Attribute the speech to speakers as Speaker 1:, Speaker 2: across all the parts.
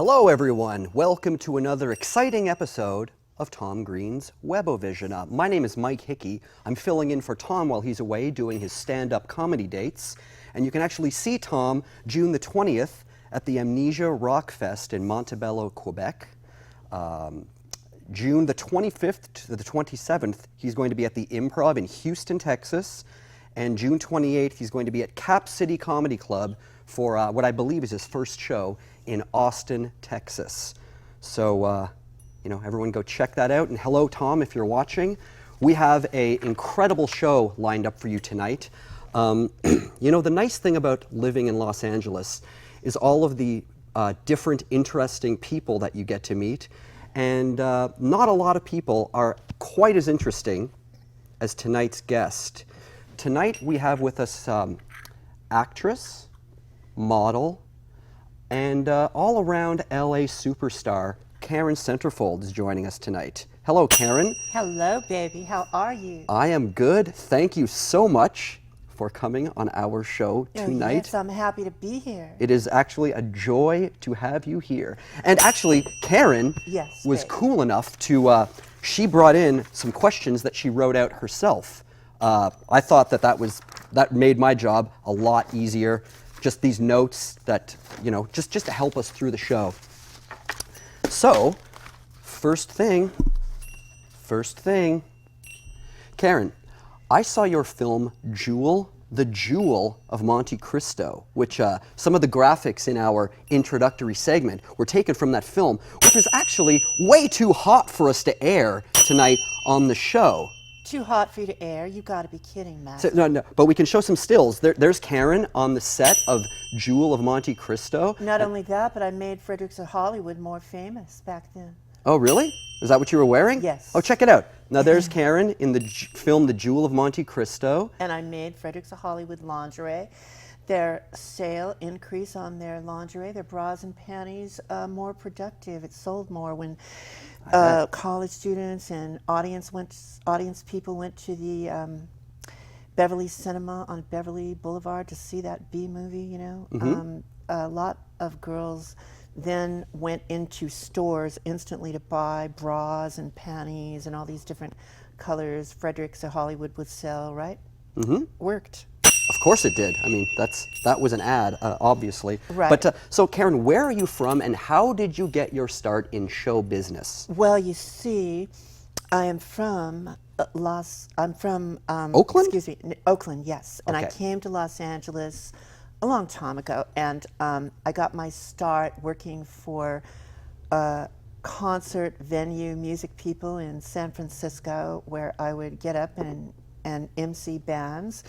Speaker 1: Hello everyone, welcome to another exciting episode of Tom Green's Webovision. My name is Mike Hickey. I'm filling in for Tom while he's away doing his stand-up comedy dates. And you can actually see Tom June the 20th at the Amnesia Rock Fest in Montebello, Quebec. June the 25th to the 27th, he's going to be at the Improv in Houston, Texas. And June 28th, he's going to be at Cap City Comedy Club for what I believe is his first show in Austin, Texas. So, everyone go check that out. And hello, Tom, if you're watching. We have an incredible show lined up for you tonight. The nice thing about living in Los Angeles is all of the different interesting people that you get to meet. And not a lot of people are quite as interesting as tonight's guest. Tonight we have with us actress, model, and all-around LA superstar, Karen Centerfold is joining us tonight. Hello, Karen.
Speaker 2: Hello, baby. How are you?
Speaker 1: I am good. Thank you so much for coming on our show tonight.
Speaker 2: Yes, I'm happy to be here.
Speaker 1: It is actually a joy to have you here. And actually, Karen was cool enough to, she brought in some questions that she wrote out herself. I thought that made my job a lot easier. Just these notes that, just to help us through the show. So, first thing, Karen, I saw your film Jewel, the Jewel of Monte Cristo, which some of the graphics in our introductory segment were taken from that film, which was actually way too hot for us to air tonight on the show.
Speaker 2: Too hot for you to air? You gotta be kidding, Matt.
Speaker 1: So, no, but we can show some stills. There's Karen on the set of Jewel of Monte Cristo.
Speaker 2: Not only that, but I made Fredericks of Hollywood more famous back then.
Speaker 1: Oh, really? Is that what you were wearing?
Speaker 2: Yes.
Speaker 1: Oh, check it out. Now there's Karen in the film The Jewel of Monte Cristo.
Speaker 2: And I made Fredericks of Hollywood lingerie. Their sale increase on their lingerie, their bras and panties, more productive. It sold more when college students and audience people went to the Beverly Cinema on Beverly Boulevard to see that B movie. A lot of girls then went into stores instantly to buy bras and panties and all these different colors Fredericks of Hollywood would sell, right? Mm-hmm. Worked.
Speaker 1: Of course it did. I mean, that was an ad, obviously.
Speaker 2: Right.
Speaker 1: But so, Karen, where are you from, and how did you get your start in show business?
Speaker 2: Well, you see, I am from
Speaker 1: Oakland?
Speaker 2: Excuse me, Oakland, yes. And
Speaker 1: Okay.
Speaker 2: I came to Los Angeles a long time ago, and I got my start working for concert venue music people in San Francisco, where I would get up and MC bands.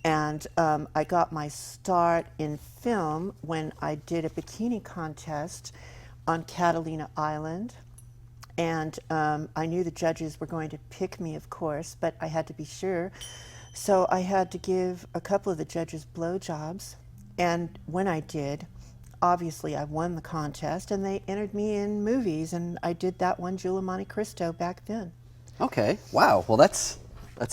Speaker 2: And I got my start in film when I did a bikini contest on Catalina Island. And I knew the judges were going to pick me, of course, but I had to be sure. So I had to give a couple of the judges blowjobs. And when I did, obviously I won the contest, and they entered me in movies, and I did that one, Jewel of Monte Cristo, back then.
Speaker 1: Okay. Wow. Well, that's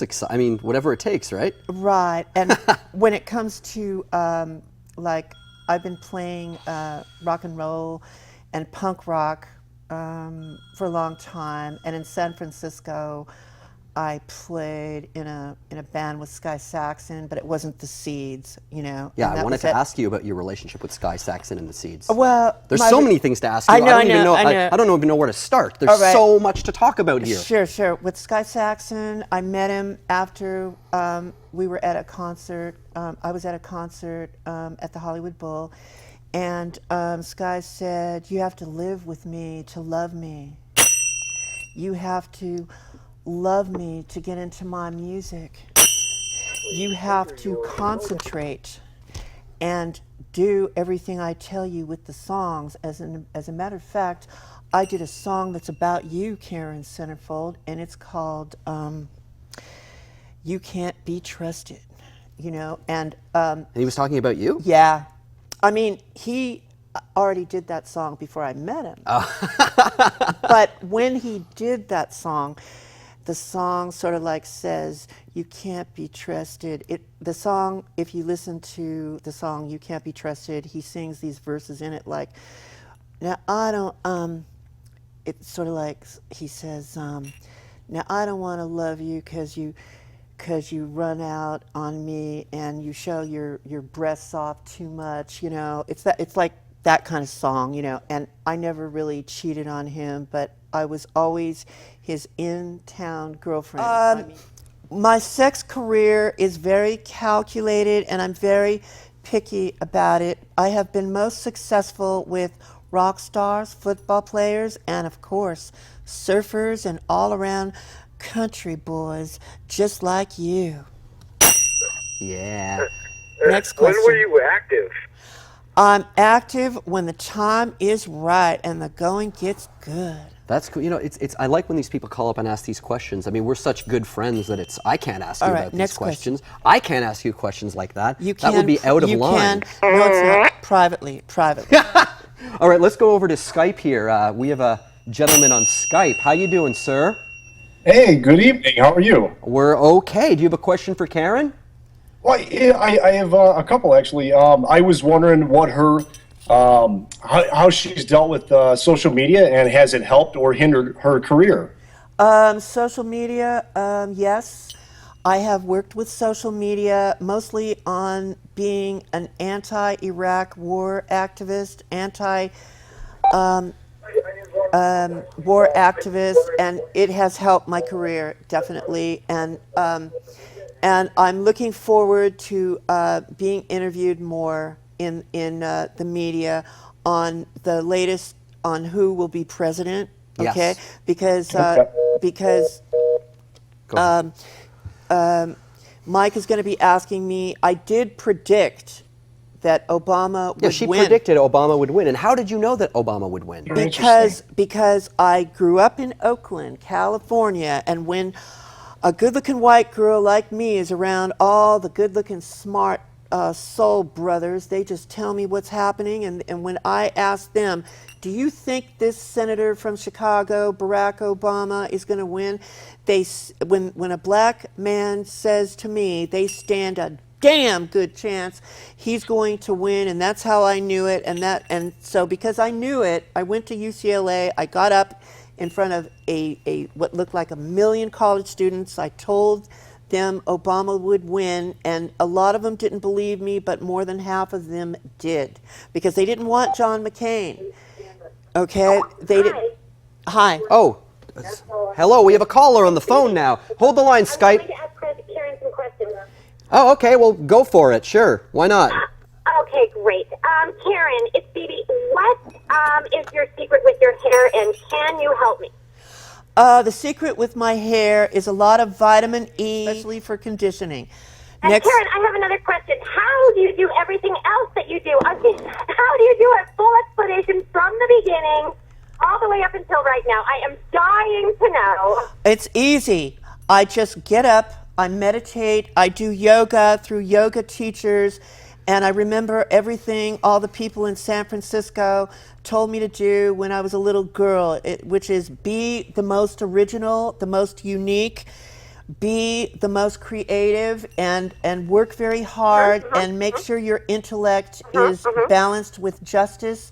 Speaker 1: exciting. I mean, whatever it takes, right?
Speaker 2: Right. And when it comes to, I've been playing rock and roll and punk rock for a long time. And in San Francisco, I played in a band with Sky Saxon, but it wasn't the Seeds,
Speaker 1: Yeah, I wanted to ask you about your relationship with Sky Saxon and the Seeds.
Speaker 2: Well,
Speaker 1: there's so many things to ask you.
Speaker 2: I know.
Speaker 1: I don't even know where to start. There's so much to talk about here.
Speaker 2: Sure. With Sky Saxon, I met him after we were at a concert. I was at a concert at the Hollywood Bowl, and Sky said, "You have to live with me to love me. You have to love me to get into my music. You have to concentrate and do everything I tell you with the songs." As a matter of fact, I did a song that's about you, Karen Centerfold, and it's called "You Can't Be Trusted." And
Speaker 1: he was talking about you?
Speaker 2: Yeah. I mean, he already did that song before I met him. But when he did that song, the song sort of like says, "You can't be trusted." The song, if you listen to the song "You Can't Be Trusted," he sings these verses in it like, now I don't, it's sort of like he says, now I don't want to love you because you run out on me and you show your breasts off too much, you know. It's like that kind of song, you know. And I never really cheated on him, but I was always his in-town girlfriend. My sex career is very calculated and I'm very picky about it. I have been most successful with rock stars, football players, and of course, surfers and all around country boys just like you.
Speaker 1: Yeah.
Speaker 2: Next question.
Speaker 3: When were you active?
Speaker 2: I'm active when the time is right and the going gets good.
Speaker 1: That's cool. You know, it's. I like when these people call up and ask these questions. I mean, we're such good friends that I can't ask you
Speaker 2: All right,
Speaker 1: about these
Speaker 2: next
Speaker 1: questions. I can't ask you questions like that.
Speaker 2: You can.
Speaker 1: That would be out of line.
Speaker 2: No, it's not. Privately.
Speaker 1: All right, let's go over to Skype here. We have a gentleman on Skype. How you doing, sir?
Speaker 4: Hey, good evening. How are you?
Speaker 1: We're okay. Do you have a question for Karen?
Speaker 4: Well, yeah, I have a couple actually. I was wondering what her, how she's dealt with social media and has it helped or hindered her career?
Speaker 2: Social media, yes. I have worked with social media mostly on being an anti-Iraq war activist, war activist, and it has helped my career definitely. And I'm looking forward to being interviewed more in the media on the latest on who will be president. Okay,
Speaker 1: Yes.
Speaker 2: because
Speaker 1: Go ahead.
Speaker 2: Mike is going to be asking me. I did predict that Obama would
Speaker 1: Yeah, she
Speaker 2: win.
Speaker 1: predicted Obama would win. And how did you know that Obama would win?
Speaker 2: Because I grew up in Oakland, California, and when a good-looking white girl like me is around all the good-looking, smart soul brothers, they just tell me what's happening. And when I ask them, do you think this senator from Chicago, Barack Obama, is going to win? When a black man says to me, they stand a damn good chance he's going to win, and that's how I knew it. And so because I knew it, I went to UCLA. I got up in front of what looked like 1 million college students. I told them Obama would win, and a lot of them didn't believe me, but more than half of them did, because they didn't want John McCain. Okay, they did. Hi.
Speaker 1: Oh, hello. We have a caller on the phone now. Hold the line,
Speaker 5: I'm
Speaker 1: Skype.
Speaker 5: going to ask Karen some questions.
Speaker 1: Oh, okay. Well, go for it. Sure. Why not?
Speaker 5: Okay, great. Karen, it's Bebe. What is your secret with your hair, and can you help me?
Speaker 2: The secret with my hair is a lot of vitamin E, especially for conditioning.
Speaker 5: And Karen, I have another question. How do you do everything else that you do? How do you do a full explanation from the beginning all the way up until right now? I am dying to know.
Speaker 2: It's easy. I just get up, I meditate, I do yoga through yoga teachers, and I remember everything all the people in San Francisco told me to do when I was a little girl, which is be the most original, the most unique, be the most creative, and work very hard, and make sure your intellect is balanced with justice,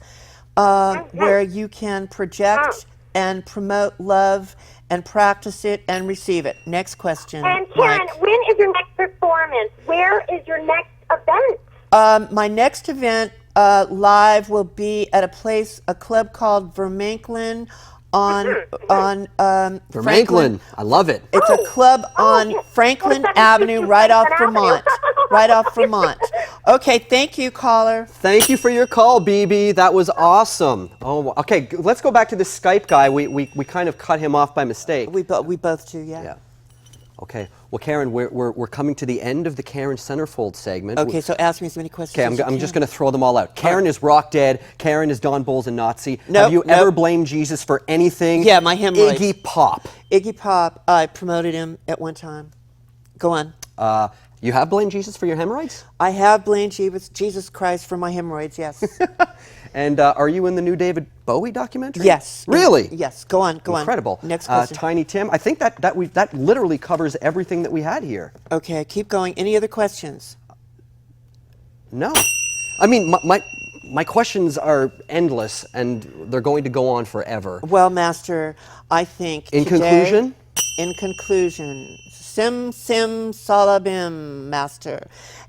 Speaker 2: where you can project and promote love and practice it and receive it. Next question.
Speaker 5: And Karen,
Speaker 2: Mike.
Speaker 5: when is your next performance? Where is your next event?
Speaker 2: My next event live will be at a club called Vermanklin on
Speaker 1: Vermanklin.
Speaker 2: Franklin.
Speaker 1: I love it.
Speaker 2: It's a club on
Speaker 5: yes.
Speaker 2: Franklin
Speaker 5: 47th
Speaker 2: Avenue,
Speaker 5: Street,
Speaker 2: right off
Speaker 5: Franklin
Speaker 2: Vermont.
Speaker 5: Avenue.
Speaker 2: Right off Vermont. Okay, thank you, caller.
Speaker 1: Thank you for your call, Bebe. That was awesome. Oh, okay. Let's go back to the Skype guy. We kind of cut him off by mistake.
Speaker 2: We both do, yeah.
Speaker 1: Yeah. Okay. Well, Karen, we're coming to the end of the Karen Centerfold segment.
Speaker 2: Okay, so ask me as many questions
Speaker 1: Okay,
Speaker 2: as you
Speaker 1: I'm just
Speaker 2: can.
Speaker 1: going to throw them all out. Karen is rock dead. Karen is Don Bowles a Nazi.
Speaker 2: Nope,
Speaker 1: Have you
Speaker 2: nope.
Speaker 1: ever blamed Jesus for anything?
Speaker 2: Yeah, my hemorrhoids.
Speaker 1: Iggy Pop.
Speaker 2: Iggy Pop, I promoted him at one time. Go on.
Speaker 1: You have blamed Jesus for your hemorrhoids?
Speaker 2: I have blamed Jesus Christ for my hemorrhoids, yes.
Speaker 1: And are you in the new David Bowie documentary?
Speaker 2: Yes.
Speaker 1: Really?
Speaker 2: Yes, go on.
Speaker 1: Incredible.
Speaker 2: Next question.
Speaker 1: Tiny Tim, I think that literally covers everything that we had here.
Speaker 2: Okay, keep going. Any other questions?
Speaker 1: No. I mean, my questions are endless, and they're going to go on forever.
Speaker 2: Well, Master, I think
Speaker 1: In
Speaker 2: today,
Speaker 1: conclusion?
Speaker 2: In conclusion, sim salabim, Master.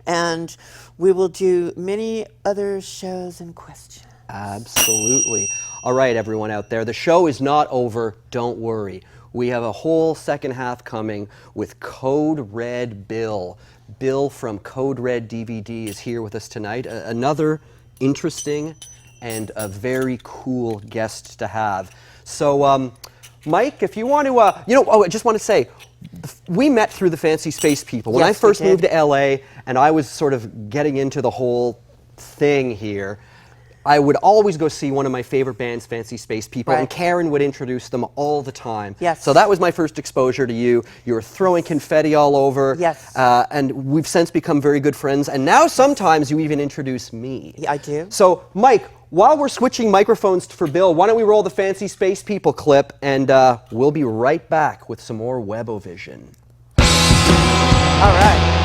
Speaker 2: And we will do many other shows and questions.
Speaker 1: Absolutely. All right, everyone out there, the show is not over. Don't worry. We have a whole second half coming with Code Red Bill. Bill from Code Red DVD is here with us tonight. Another interesting and a very cool guest to have. So, Mike, if you want to, I just want to say, we met through the Fancy Space People. When I
Speaker 2: Yes, we
Speaker 1: first
Speaker 2: did.
Speaker 1: moved to LA and I was sort of getting into the whole thing here, I would always go see one of my favorite bands, Fancy Space People, and
Speaker 2: Right.
Speaker 1: Karen would introduce them all the time.
Speaker 2: Yes.
Speaker 1: So that was my first exposure to you. You were throwing confetti all over.
Speaker 2: Yes.
Speaker 1: And we've since become very good friends. And now sometimes you even introduce me.
Speaker 2: Yeah, I do.
Speaker 1: So, Mike, while we're switching microphones for Bill, why don't we roll the Fancy Space People clip, and we'll be right back with some more Webovision.
Speaker 2: All right.